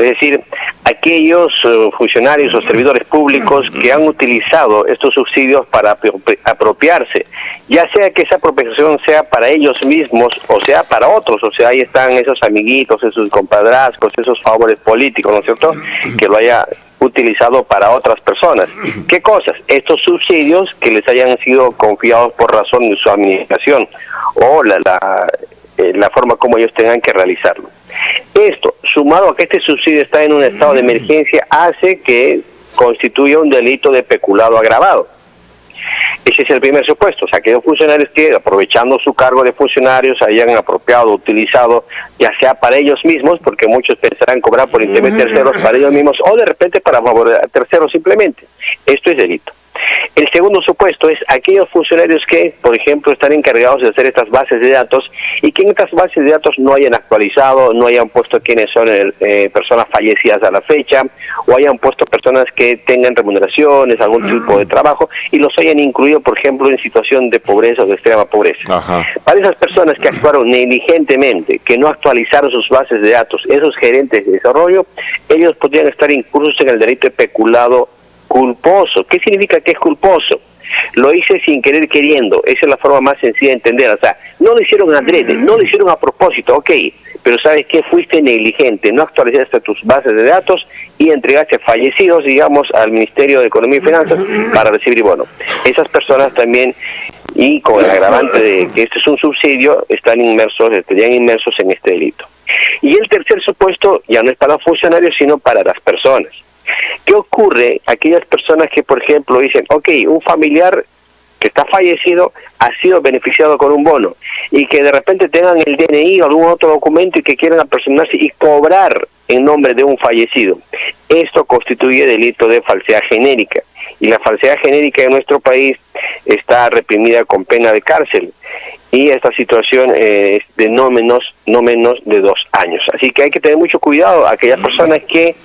Es decir, aquellos funcionarios o servidores públicos que han utilizado estos subsidios para apropiarse, ya sea que esa apropiación sea para ellos mismos o sea para otros, o sea, ahí están esos amiguitos, esos compadrazgos, esos favores políticos, ¿no es cierto?, que lo haya utilizado para otras personas. ¿Qué cosas? Estos subsidios que les hayan sido confiados por razón de su administración o la forma como ellos tengan que realizarlo. Esto, sumado a que este subsidio está en un estado de emergencia, hace que constituya un delito de peculado agravado. Ese es el primer supuesto, o sea, aquellos funcionarios que, aprovechando su cargo de funcionarios, hayan apropiado, utilizado, ya sea para ellos mismos, porque muchos pensarán cobrar por intermedio de terceros para ellos mismos, o de repente para favorecer a terceros simplemente. Esto es delito. El segundo supuesto es aquellos funcionarios que, por ejemplo, están encargados de hacer estas bases de datos y que en estas bases de datos no hayan actualizado, no hayan puesto quiénes son personas fallecidas a la fecha, o hayan puesto personas que tengan remuneraciones, algún tipo de trabajo, y los hayan incluido, por ejemplo, en situación de pobreza o de extrema pobreza. Ajá. Para esas personas que actuaron negligentemente, que no actualizaron sus bases de datos, esos gerentes de desarrollo, ellos podrían estar incursos en el delito de peculado culposo. ¿Qué significa que es culposo? Lo hice sin querer queriendo. Esa es la forma más sencilla de entender. O sea, no lo hicieron adrede, no lo hicieron a propósito, ok, pero ¿sabes qué? Fuiste negligente, no actualizaste tus bases de datos y entregaste fallecidos, digamos, al Ministerio de Economía y Finanzas para recibir bono. Esas personas también, y con el agravante de que este es un subsidio, estarían inmersos en este delito. Y el tercer supuesto ya no es para los funcionarios, sino para las personas. ¿Qué ocurre? Aquellas personas que, por ejemplo, dicen, ok, un familiar que está fallecido ha sido beneficiado con un bono, y que de repente tengan el DNI o algún otro documento y que quieran apersonarse y cobrar en nombre de un fallecido. Esto constituye delito de falsedad genérica, y la falsedad genérica en nuestro país está reprimida con pena de cárcel, y esta situación es de no menos de 2 años. Así que hay que tener mucho cuidado a aquellas personas que,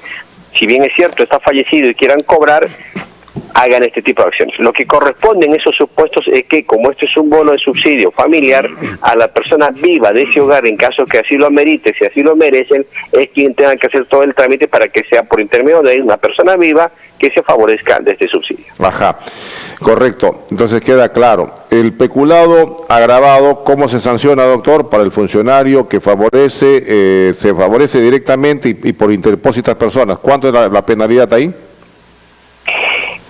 si bien es cierto, está fallecido y quieran cobrar, hagan este tipo de acciones. Lo que corresponde en esos supuestos es que, como este es un bono de subsidio familiar, a la persona viva de ese hogar, en caso que así lo amerite, si así lo merecen, es quien tenga que hacer todo el trámite para que sea por intermedio de una persona viva que se favorezca de este subsidio. Ajá, correcto. Entonces queda claro. El peculado agravado, ¿cómo se sanciona, doctor? Para el funcionario que se favorece directamente y por interpósitas personas. ¿Cuánto es la penalidad ahí?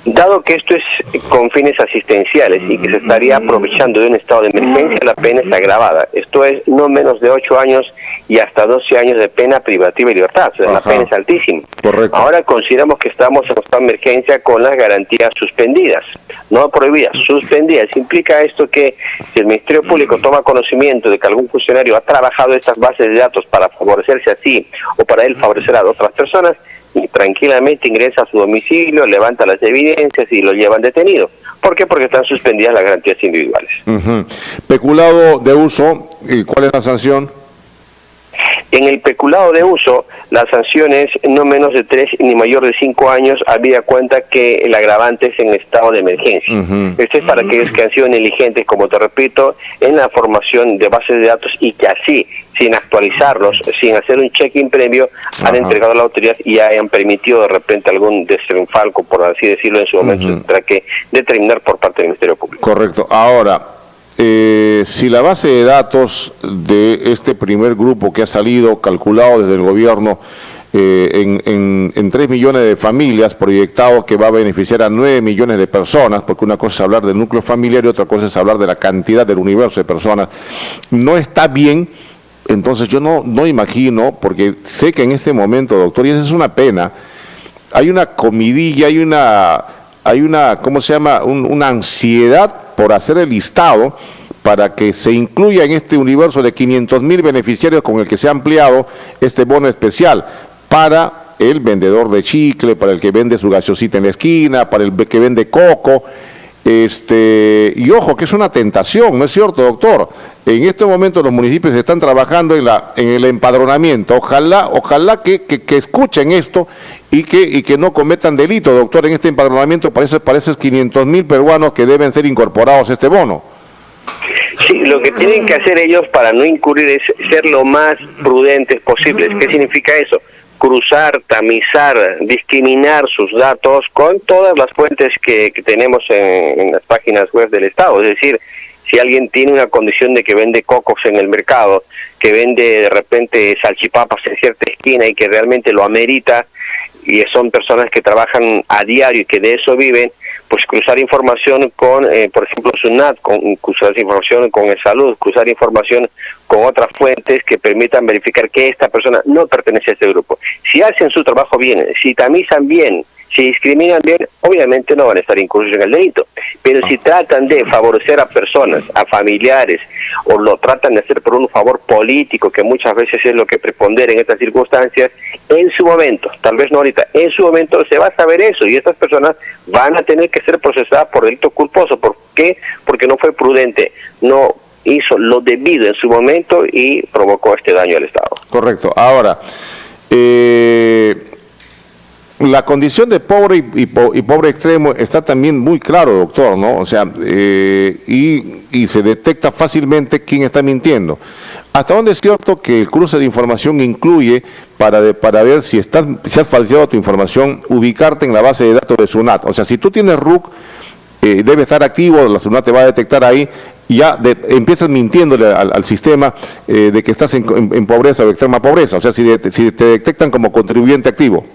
Dado que esto es con fines asistenciales y que se estaría aprovechando de un estado de emergencia, la pena es agravada. Esto es no menos de 8 años y hasta 12 años de pena privativa de libertad. O sea, la pena es altísima. Correcto. Ahora consideramos que estamos en estado de emergencia con las garantías suspendidas, no prohibidas, suspendidas. Implica esto que si el Ministerio Público toma conocimiento de que algún funcionario ha trabajado estas bases de datos para favorecerse a sí o para él favorecer a otras personas, y tranquilamente ingresa a su domicilio, levanta las evidencias y lo llevan detenido. ¿Por qué? Porque están suspendidas las garantías individuales. Peculado de uso, ¿cuál es la sanción? En el peculado de uso, la sanción es no menos de 3 ni mayor de 5 años, habida cuenta que el agravante es en estado de emergencia. Esto es para aquellos que han sido negligentes, como te repito, en la formación de bases de datos y que así, sin actualizarlos, sin hacer un check-in previo, han entregado a la autoridad y hayan permitido de repente algún desenfalco, por así decirlo, en su momento, tendrá que determinar por parte del Ministerio Público. Correcto. Ahora, si la base de datos de este primer grupo que ha salido calculado desde el gobierno en 3 millones de familias, proyectado que va a beneficiar a 9 millones de personas, porque una cosa es hablar del núcleo familiar y otra cosa es hablar de la cantidad del universo de personas, no está bien. Entonces yo no imagino, porque sé que en este momento, doctor, y eso es una pena, hay una comidilla, hay una ¿cómo se llama? Una ansiedad por hacer el listado para que se incluya en este universo de 500,000 beneficiarios con el que se ha ampliado este bono especial para el vendedor de chicle, para el que vende su gaseosita en la esquina, para el que vende coco. Y ojo, que es una tentación, ¿no es cierto, doctor? En este momento los municipios están trabajando en el empadronamiento. Ojalá que escuchen esto y que no cometan delito, doctor, en este empadronamiento para esos 500,000 peruanos que deben ser incorporados a este bono. Sí, lo que tienen que hacer ellos para no incurrir es ser lo más prudentes posibles. ¿Qué significa eso? cruzar, tamizar, discriminar sus datos con todas las fuentes que tenemos en las páginas web del Estado. Es decir, si alguien tiene una condición de que vende cocos en el mercado, que vende de repente salchipapas en cierta esquina y que realmente lo amerita, y son personas que trabajan a diario y que de eso viven, pues cruzar información con, por ejemplo, SUNAT, cruzar información con el Salud, cruzar información con otras fuentes que permitan verificar que esta persona no pertenece a este grupo. Si hacen su trabajo bien, si tamizan bien, si discriminan bien, obviamente no van a estar incursos en el delito. Pero si tratan de favorecer a personas, a familiares, o lo tratan de hacer por un favor político, que muchas veces es lo que prepondera en estas circunstancias, en su momento, tal vez no ahorita, en su momento se va a saber eso, y estas personas van a tener que ser procesadas por delito culposo. ¿Por qué? Porque no fue prudente, no hizo lo debido en su momento y provocó este daño al Estado. Correcto. Ahora, la condición de pobre y pobre extremo está también muy claro, doctor, ¿no? O sea, y se detecta fácilmente quién está mintiendo. ¿Hasta dónde es cierto que el cruce de información incluye, para ver si has falseado tu información, ubicarte en la base de datos de SUNAT? O sea, si tú tienes RUC, debe estar activo, la SUNAT te va a detectar ahí, y ya empiezas mintiéndole al sistema de que estás en pobreza o extrema pobreza. O sea, si te detectan como contribuyente activo.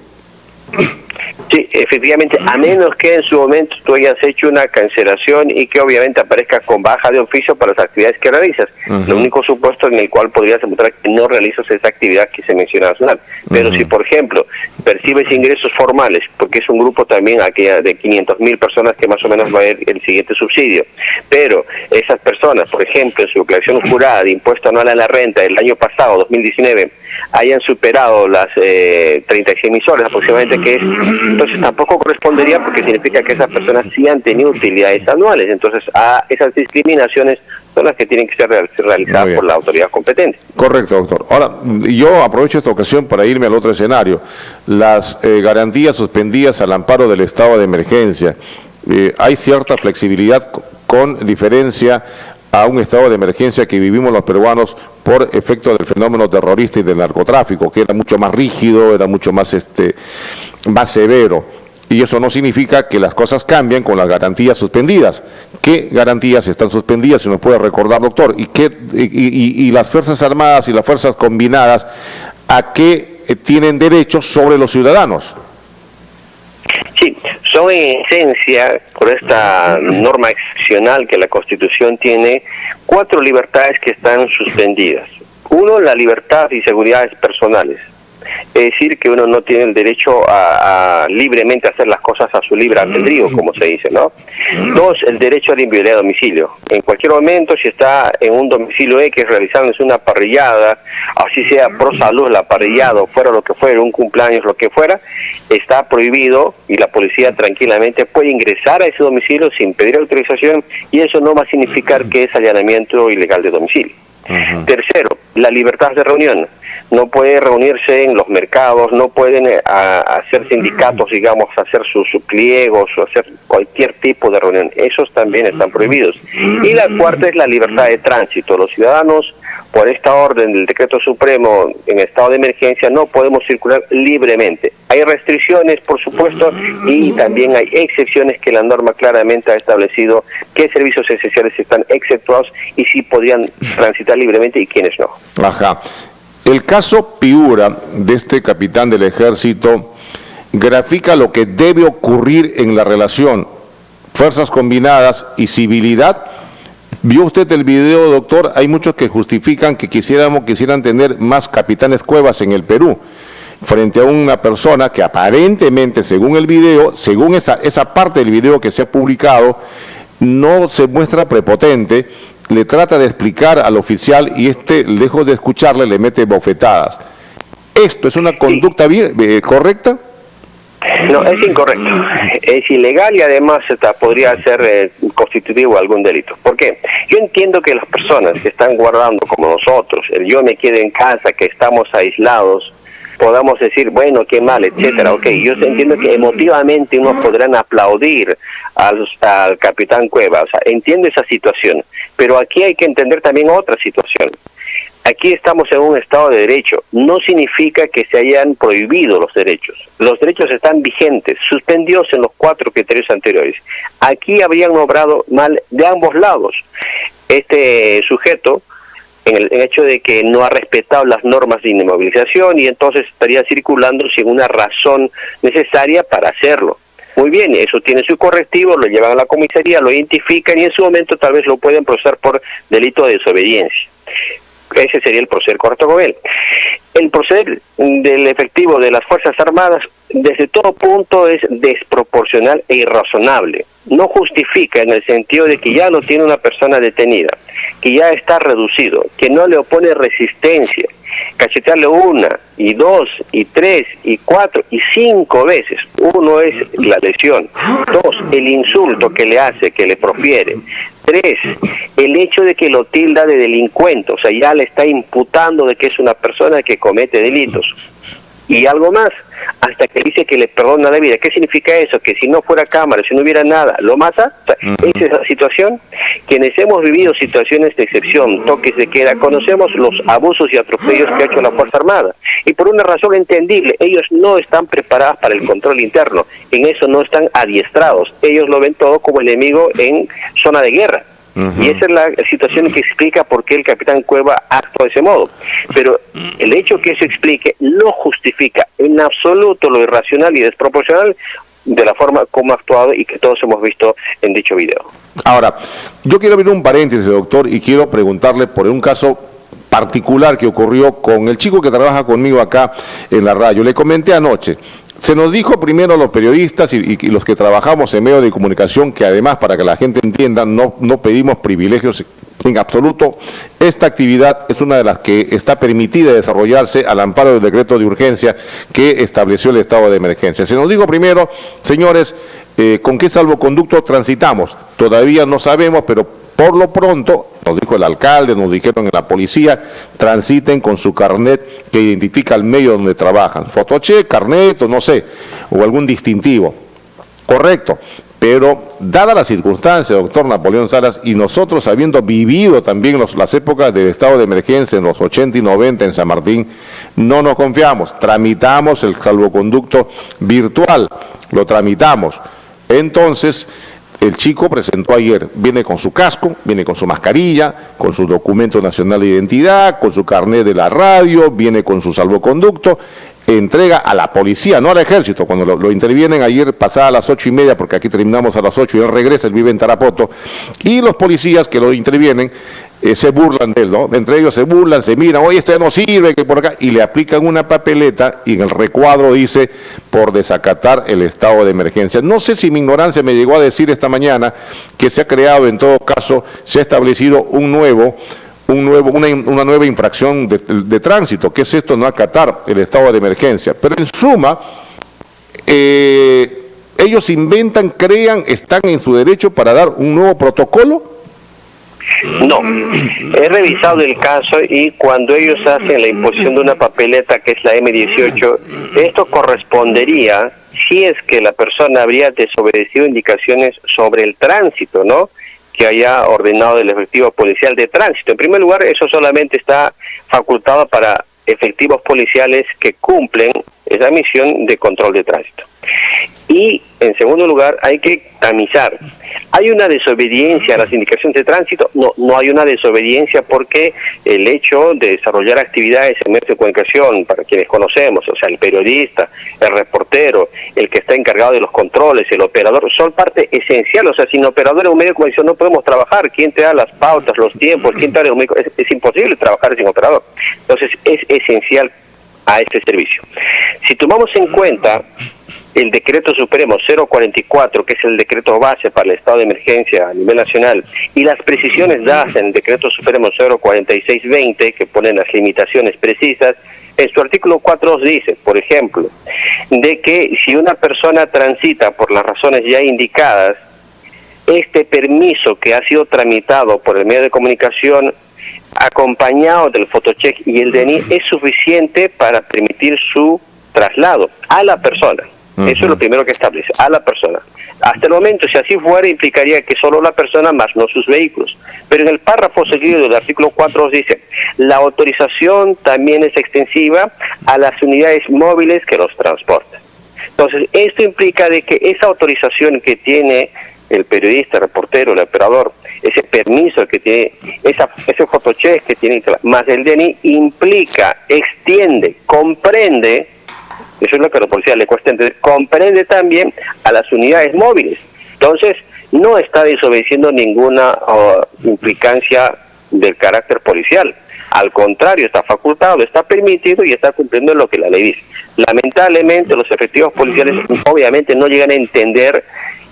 Sí, efectivamente, a menos que en su momento tú hayas hecho una cancelación y que obviamente aparezca con baja de oficio para las actividades que realizas. Lo único supuesto en el cual podrías demostrar que no realizas esa actividad que se menciona nacional. Pero si, por ejemplo, percibes ingresos formales, porque es un grupo también aquella de 500.000 personas que más o menos va a ver el siguiente subsidio, pero esas personas, por ejemplo, en su declaración jurada de impuesto anual a la renta del año pasado, 2019, hayan superado las 36.000 soles aproximadamente, que es, entonces tampoco correspondería, porque significa que esas personas sí han tenido utilidades anuales. Entonces, a esas discriminaciones son las que tienen que ser realizadas por la autoridad competente. Correcto, doctor. Ahora, yo aprovecho esta ocasión para irme al otro escenario. Las garantías suspendidas al amparo del estado de emergencia. Hay cierta flexibilidad con diferencia a un estado de emergencia que vivimos los peruanos por efecto del fenómeno terrorista y del narcotráfico, que era mucho más rígido, era mucho más severo. Y eso no significa que las cosas cambian con las garantías suspendidas. ¿Qué garantías están suspendidas? Si nos puede recordar, doctor. ¿Y las Fuerzas Armadas y las Fuerzas Combinadas a qué tienen derecho sobre los ciudadanos? Sí, son en esencia, por esta norma excepcional que la Constitución tiene, 4 libertades que están suspendidas. 1, la libertad y seguridades personales. Es decir, que uno no tiene el derecho a libremente hacer las cosas a su libre albedrío, como se dice, ¿no? 2, el derecho a la inviolabilidad de domicilio. En cualquier momento, si está en un domicilio X realizándose una parrillada, así sea pro salud la parrillada, o fuera lo que fuera, un cumpleaños, lo que fuera, está prohibido y la policía tranquilamente puede ingresar a ese domicilio sin pedir autorización, y eso no va a significar que es allanamiento ilegal de domicilio. Tercero, la libertad de reunión. No puede reunirse en los mercados, no pueden hacer sindicatos, digamos, hacer sus pliegos o hacer cualquier tipo de reunión. Esos también están prohibidos. Y la cuarta es la libertad de tránsito. Los ciudadanos, por esta orden del Decreto Supremo en estado de emergencia, no podemos circular libremente. Hay restricciones, por supuesto, y también hay excepciones que la norma claramente ha establecido qué servicios esenciales están exceptuados y si podrían transitar libremente y quiénes no. Ajá. El caso Piura, de este capitán del ejército, grafica lo que debe ocurrir en la relación Fuerzas Combinadas y civilidad. ¿Vio usted el video, doctor? Hay muchos que justifican que quisieran tener más capitanes Cuevas en el Perú, frente a una persona que aparentemente, según el video, según esa parte del video que se ha publicado, no se muestra prepotente, le trata de explicar al oficial y lejos de escucharle, le mete bofetadas. ¿Esto es una conducta correcta? No, es incorrecto. Es ilegal y además podría ser constitutivo de algún delito. ¿Por qué? Yo entiendo que las personas que están guardando, como nosotros, el yo me quedo en casa, que estamos aislados, podamos decir, bueno, qué mal, etcétera. Ok, yo entiendo que emotivamente unos podrán aplaudir al capitán Cueva, o sea, entiendo esa situación, pero aquí hay que entender también otra situación. Aquí estamos en un Estado de Derecho. No significa que se hayan prohibido los derechos. Los derechos están vigentes, suspendidos en los 4 criterios anteriores. Aquí habrían obrado mal de ambos lados. Este sujeto, en el hecho de que no ha respetado las normas de inmovilización, y entonces estaría circulando sin una razón necesaria para hacerlo. Muy bien, eso tiene su correctivo, lo llevan a la comisaría, lo identifican y en su momento tal vez lo pueden procesar por delito de desobediencia. Ese sería el proceder correcto con él. El proceder del efectivo de las Fuerzas Armadas desde todo punto es desproporcional e irrazonable. No justifica en el sentido de que ya no tiene una persona detenida, que ya está reducido, que no le opone resistencia. Cachetearle 1, y 2, y 3, y 4, y 5 veces. 1 es la lesión. 2, el insulto que le hace, que le profiere. 3, el hecho de que lo tilda de delincuente, o sea, ya le está imputando de que es una persona que comete delitos. Y algo más, hasta que dice que le perdona la vida. ¿Qué significa eso? Que si no fuera cámara, si no hubiera nada, ¿lo mata? O sea, esa es la situación. Quienes hemos vivido situaciones de excepción, toques de queda, conocemos los abusos y atropellos que ha hecho la Fuerza Armada. Y por una razón entendible, ellos no están preparados para el control interno. En eso no están adiestrados. Ellos lo ven todo como enemigo en zona de guerra. Y esa es la situación que explica por qué el capitán Cueva actuó de ese modo. Pero el hecho que eso explique no justifica en absoluto lo irracional y desproporcional de la forma como ha actuado y que todos hemos visto en dicho video. Ahora, yo quiero abrir un paréntesis, doctor, y quiero preguntarle por un caso particular que ocurrió con el chico que trabaja conmigo acá en la radio. Le comenté anoche. Se nos dijo primero a los periodistas y los que trabajamos en medios de comunicación que además, para que la gente entienda, no pedimos privilegios en absoluto. Esta actividad es una de las que está permitida desarrollarse al amparo del decreto de urgencia que estableció el estado de emergencia. Se nos dijo primero, señores, ¿con qué salvoconducto transitamos? Todavía no sabemos, pero por lo pronto, nos dijo el alcalde, nos dijeron en la policía, transiten con su carnet que identifica el medio donde trabajan. Fotoche, carnet, o no sé, o algún distintivo. Correcto. Pero, dada la circunstancia, doctor Napoleón Salas, y nosotros habiendo vivido también las épocas del estado de emergencia en los 80 y 90 en San Martín, no nos confiamos. Tramitamos el salvoconducto virtual, lo tramitamos. Entonces, el chico presentó ayer, viene con su casco, viene con su mascarilla, con su documento nacional de identidad, con su carnet de la radio, viene con su salvoconducto, entrega a la policía, no al ejército, cuando lo intervienen ayer pasada a las 8:30, porque aquí terminamos a las 8 y él regresa, él vive en Tarapoto, y los policías que lo intervienen se burlan de él, ¿no? Entre ellos se burlan, se miran, oye, esto ya no sirve, que por acá, y le aplican una papeleta y en el recuadro dice, por desacatar el estado de emergencia. No sé si mi ignorancia me llegó a decir esta mañana que se ha creado, en todo caso, se ha establecido una nueva infracción de tránsito. ¿Qué es esto? No acatar el estado de emergencia. Pero en suma, ellos inventan, crean, están en su derecho para dar un nuevo protocolo. No, he revisado el caso y cuando ellos hacen la imposición de una papeleta que es la M18, esto correspondería si es que la persona habría desobedecido indicaciones sobre el tránsito, ¿no?, que haya ordenado el efectivo policial de tránsito. En primer lugar, eso solamente está facultado para efectivos policiales que cumplen esa misión de control de tránsito. Y, en segundo lugar, hay que tamizar. ¿Hay una desobediencia a las indicaciones de tránsito? No hay una desobediencia porque el hecho de desarrollar actividades en medios de comunicación, para quienes conocemos, o sea, el periodista, el reportero, el que está encargado de los controles, el operador, son parte esencial. O sea, sin operador en un medio de comunicación no podemos trabajar. ¿Quién te da las pautas, los tiempos? ¿Quién te da es imposible trabajar sin operador. Entonces, es esencial a este servicio. Si tomamos en cuenta el decreto supremo 044, que es el decreto base para el estado de emergencia a nivel nacional, y las precisiones dadas en el decreto supremo 04620, que ponen las limitaciones precisas, en su artículo 4.2 dice, por ejemplo, de que si una persona transita por las razones ya indicadas, este permiso que ha sido tramitado por el medio de comunicación acompañado del fotocheck y el DNI es suficiente para permitir su traslado a la persona. Eso es lo primero que establece, a la persona. Hasta el momento, si así fuera, implicaría que solo la persona más no sus vehículos. Pero en el párrafo seguido del artículo 4 dice, la autorización también es extensiva a las unidades móviles que los transportan. Entonces, esto implica de que esa autorización que tiene el periodista, el reportero, el operador, ese permiso que tiene, ese fotocheck que tiene, más el DNI, implica, extiende, comprende, eso es lo que a la policía le cuesta entender, comprende también a las unidades móviles. Entonces, no está desobedeciendo ninguna implicancia del carácter policial. Al contrario, está facultado, está permitido y está cumpliendo lo que la ley dice. Lamentablemente, los efectivos policiales obviamente no llegan a entender,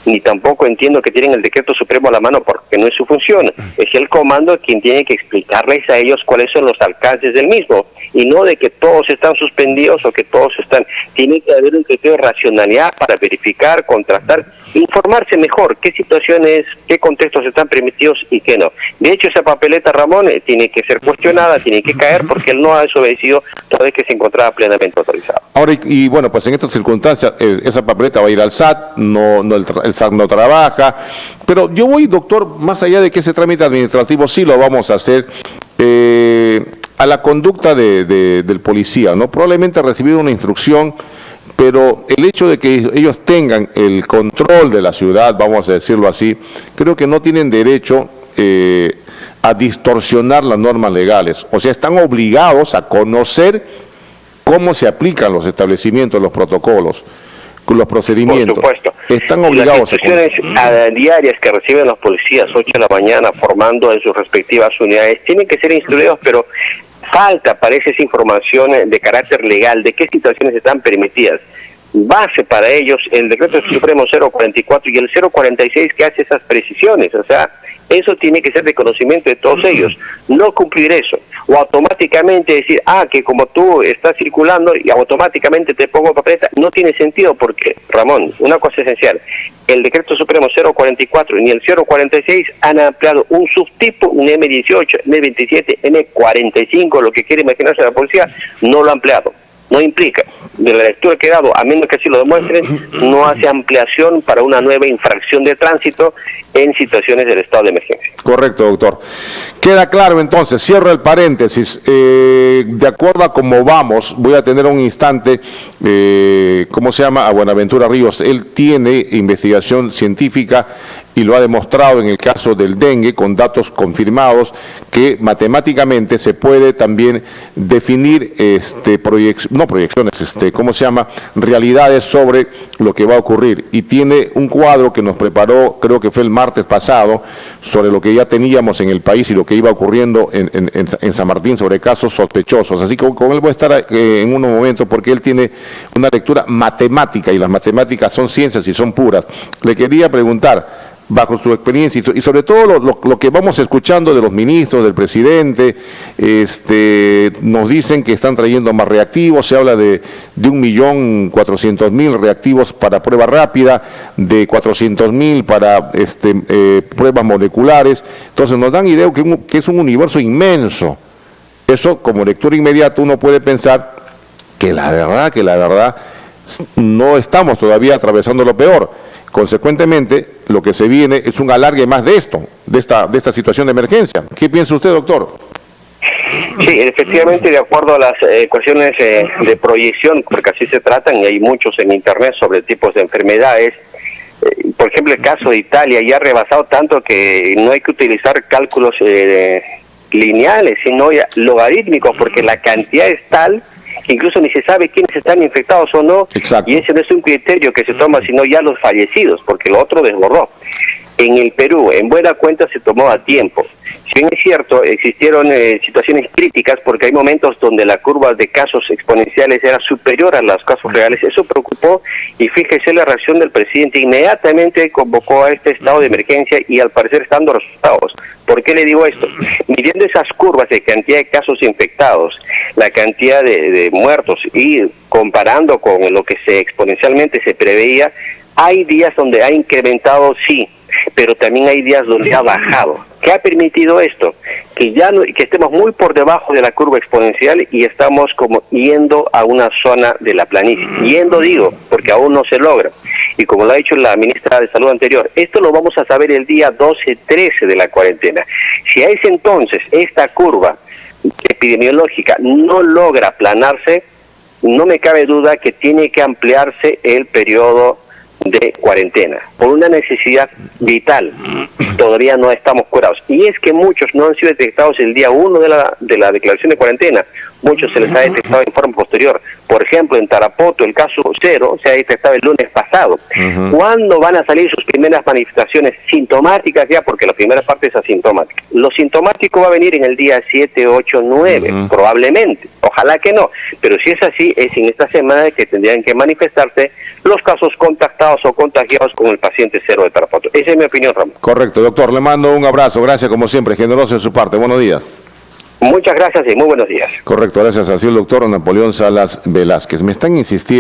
ni tampoco entiendo que tienen el decreto supremo a la mano porque no es su función. Es el comando quien tiene que explicarles a ellos cuáles son los alcances del mismo, y no de que todos están suspendidos o que todos están. Tiene que haber un criterio de racionalidad para verificar, contrastar, informarse mejor qué situaciones, qué contextos están permitidos y qué no. De hecho, esa papeleta, Ramón, tiene que ser cuestionada, tiene que caer porque él no ha desobedecido toda vez que se encontraba plenamente autorizado. Ahora, y bueno, pues en estas circunstancias, esa papeleta va a ir al SAT, el SAT no trabaja, pero yo voy, doctor, más allá de que ese trámite administrativo sí lo vamos a hacer, a la conducta del policía, ¿no? Probablemente recibir una instrucción, pero el hecho de que ellos tengan el control de la ciudad, vamos a decirlo así, creo que no tienen derecho a distorsionar las normas legales. O sea, están obligados a conocer cómo se aplican los establecimientos, los protocolos, los procedimientos. Por supuesto. Están obligados las instrucciones diarias que reciben los policías, 8 de la mañana, formando en sus respectivas unidades, tienen que ser instruidos, pero falta, parece, esa información de carácter legal, de qué situaciones están permitidas. Base para ellos el decreto supremo 044 y el 046 que hace esas precisiones. O sea, eso tiene que ser de conocimiento de todos ellos. No cumplir eso, o automáticamente decir, que como tú estás circulando y automáticamente te pongo papeleta, no tiene sentido porque, Ramón, una cosa esencial, el decreto supremo 044 ni el 046 han ampliado un subtipo, un M18, M27, M45, lo que quiere imaginarse la policía, no lo ha ampliado. No implica, de la lectura que he dado, a menos que así lo demuestren, no hace ampliación para una nueva infracción de tránsito en situaciones del estado de emergencia. Correcto, doctor. Queda claro entonces, cierro el paréntesis. De acuerdo a cómo vamos, voy a tener un instante, ¿cómo se llama? A Buenaventura Ríos. Él tiene investigación científica y lo ha demostrado en el caso del dengue con datos confirmados que matemáticamente se puede también definir realidades sobre lo que va a ocurrir, y tiene un cuadro que nos preparó, creo que fue el martes pasado, sobre lo que ya teníamos en el país y lo que iba ocurriendo en San Martín sobre casos sospechosos. Así que con él voy a estar en unos momentos porque él tiene una lectura matemática y las matemáticas son ciencias y son puras. Le quería preguntar, bajo su experiencia y sobre todo lo que vamos escuchando de los ministros, del presidente, nos dicen que están trayendo más reactivos, se habla de 1.400.000 reactivos para prueba rápida, de 400.000 para pruebas moleculares. Entonces nos dan idea que es un universo inmenso. Eso, como lectura inmediata, uno puede pensar que la verdad no estamos todavía atravesando lo peor. Consecuentemente, lo que se viene es un alargue más de esta situación de emergencia. ¿Qué piensa usted, doctor? Sí, efectivamente, de acuerdo a las ecuaciones de proyección, porque así se tratan, y hay muchos en Internet sobre tipos de enfermedades. Por ejemplo, el caso de Italia ya ha rebasado tanto que no hay que utilizar cálculos lineales, sino ya logarítmicos, porque la cantidad es tal que incluso ni se sabe quiénes están infectados o no. Exacto. Y ese no es un criterio que se toma, sino ya los fallecidos, porque lo otro desbordó. En el Perú, en buena cuenta, se tomó a tiempo. Si bien es cierto, existieron situaciones críticas, porque hay momentos donde la curva de casos exponenciales era superior a los casos reales. Eso preocupó, y fíjese la reacción del presidente. Inmediatamente convocó a este estado de emergencia y al parecer están dando resultados. ¿Por qué le digo esto? Midiendo esas curvas de cantidad de casos infectados, la cantidad de muertos, y comparando con lo que exponencialmente se preveía, hay días donde ha incrementado, sí, pero también hay días donde ha bajado. ¿Qué ha permitido esto? Que ya que estemos muy por debajo de la curva exponencial y estamos como yendo a una zona de la planicie. Yendo digo, porque aún no se logra. Y como lo ha dicho la ministra de Salud anterior, esto lo vamos a saber el día 12-13 de la cuarentena. Si a ese entonces esta curva epidemiológica no logra aplanarse, no me cabe duda que tiene que ampliarse el periodo de cuarentena, por una necesidad vital. Todavía no estamos curados. Y es que muchos no han sido detectados el día 1 de la declaración de cuarentena. Muchos se les ha detectado en forma posterior. Por ejemplo, en Tarapoto, el caso 0 se ha detectado el lunes pasado. ¿Cuándo van a salir sus primeras manifestaciones sintomáticas ya? Porque la primera parte es asintomática. Lo sintomático va a venir en el día 7, 8, 9, probablemente. Ojalá que no. Pero si es así, es en esta semana que tendrían que manifestarse los casos contactados o contagiados con el paciente 0 de Tarapoto. Esa es mi opinión, Ramón. Correcto, doctor. Le mando un abrazo. Gracias, como siempre. Generoso de su parte. Buenos días. Muchas gracias y muy buenos días. Correcto, gracias. Así el doctor Napoleón Salas Velázquez. Me están insistiendo.